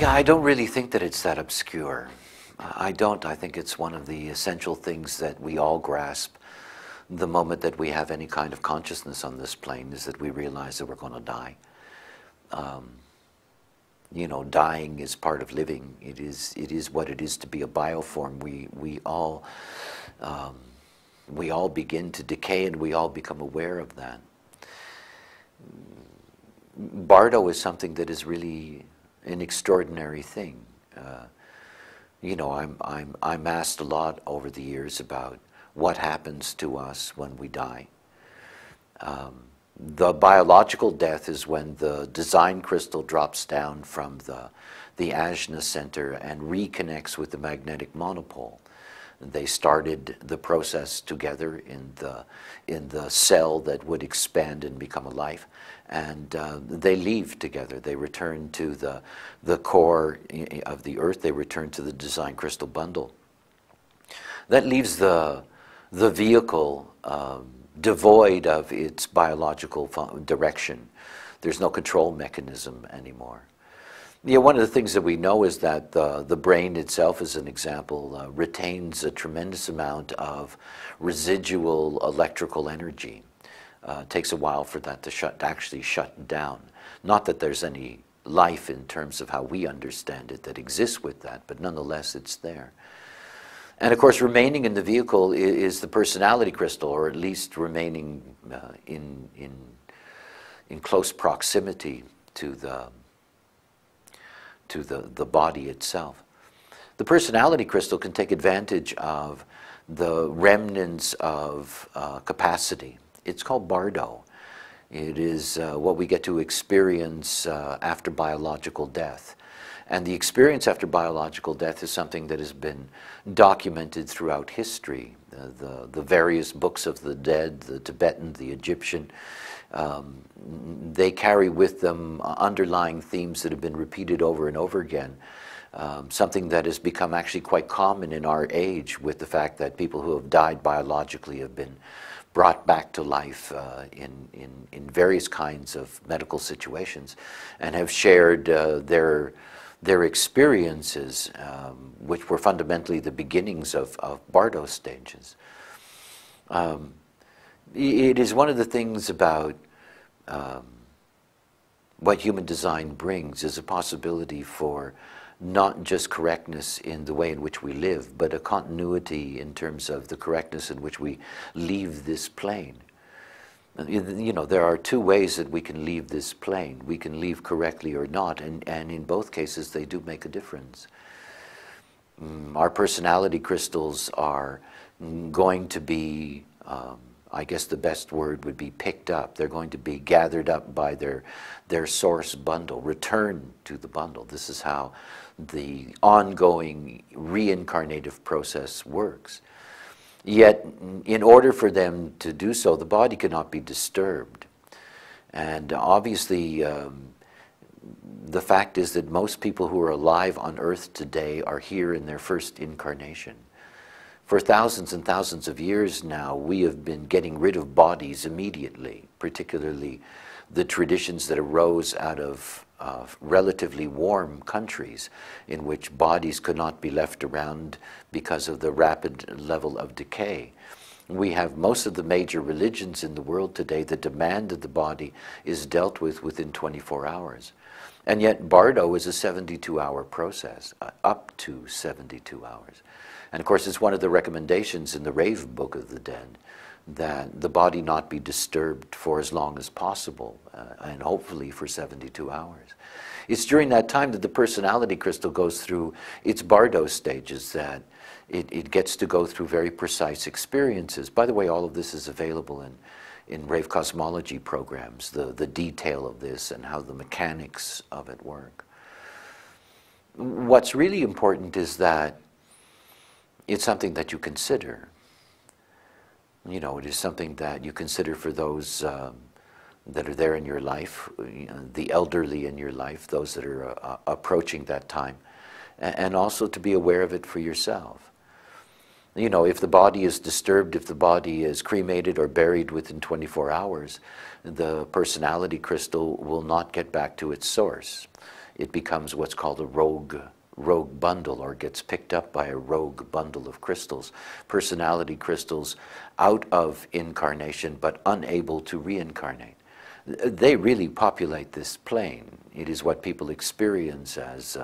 Yeah, I don't really think that it's that obscure. I don't. I think it's one of the essential things that we all grasp the moment that we have any kind of consciousness on this plane, is that we realize that we're going to die. You know, dying is part of living. It is what it is to be a bioform. We all begin to decay, and we all become aware of that. Bardo is something that is really an extraordinary thing. You know, I'm asked a lot over the years about what happens to us when we die. The biological death is when the design crystal drops down from the ajna center and reconnects with the magnetic monopole. They started the process together in the cell that would expand and become a life, and they leave together. They return to the core of the earth. They return to the design crystal bundle. That leaves the vehicle devoid of its biological direction. There's no control mechanism anymore. Yeah, one of the things that we know is that the brain itself, as an example, retains a tremendous amount of residual electrical energy. It takes a while for that to actually shut down. Not that there's any life in terms of how we understand it that exists with that, but nonetheless it's there. And of course, remaining in the vehicle is the personality crystal, or at least remaining in close proximity to the body itself. The personality crystal can take advantage of the remnants of capacity. It's called Bardo. It is what we get to experience after biological death. And the experience after biological death is something that has been documented throughout history. The various books of the dead, the Tibetan, the Egyptian, they carry with them underlying themes that have been repeated over and over again. Something that has become actually quite common in our age, with the fact that people who have died biologically have been brought back to life in various kinds of medical situations, and have shared their experiences, which were fundamentally the beginnings of Bardo stages. It is one of the things about what human design brings, is a possibility for not just correctness in the way in which we live, but a continuity in terms of the correctness in which we leave this plane. You know, there are two ways that we can leave this plane. We can leave correctly or not, and in both cases they do make a difference. Our personality crystals are going to be, I guess the best word would be picked up. They're going to be gathered up by their source bundle, returned to the bundle. This is how the ongoing reincarnative process works. Yet, in order for them to do so, the body cannot be disturbed. And obviously, the fact is that most people who are alive on Earth today are here in their first incarnation. For thousands and thousands of years now, we have been getting rid of bodies immediately, particularly the traditions that arose out of relatively warm countries in which bodies could not be left around because of the rapid level of decay. We have most of the major religions in the world today. The demand of the body is dealt with within 24 hours. And yet Bardo is a 72-hour process, up to 72 hours. And of course, it's one of the recommendations in the Rave Book of the Dead that the body not be disturbed for as long as possible, and hopefully for 72 hours. It's during that time that the personality crystal goes through its Bardo stages, that it gets to go through very precise experiences. By the way, all of this is available in Rave Cosmology programs, the detail of this and how the mechanics of it work. What's really important is that it's something that you consider. You know, it is something that you consider for those that are there in your life, you know, the elderly in your life, those that are approaching that time, and also to be aware of it for yourself. You know, if the body is disturbed, if the body is cremated or buried within 24 hours, the personality crystal will not get back to its source. it becomes what's called a rogue bundle, or gets picked up by a rogue bundle of crystals, personality crystals out of incarnation but unable to reincarnate. They really populate this plane. It is what people experience as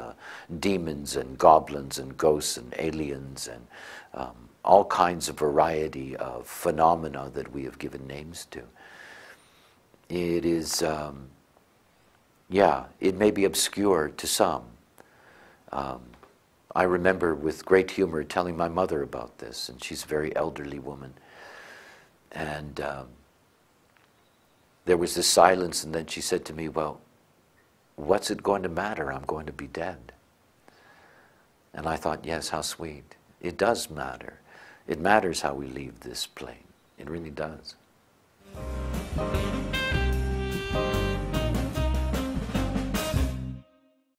demons and goblins and ghosts and aliens and all kinds of variety of phenomena that we have given names to. It is, yeah, it may be obscure to some. I remember with great humor telling my mother about this, and she's a very elderly woman. And there was this silence, and then she said to me, well, what's it going to matter? I'm going to be dead. And I thought, yes, how sweet. It does matter. It matters how we leave this plane. It really does.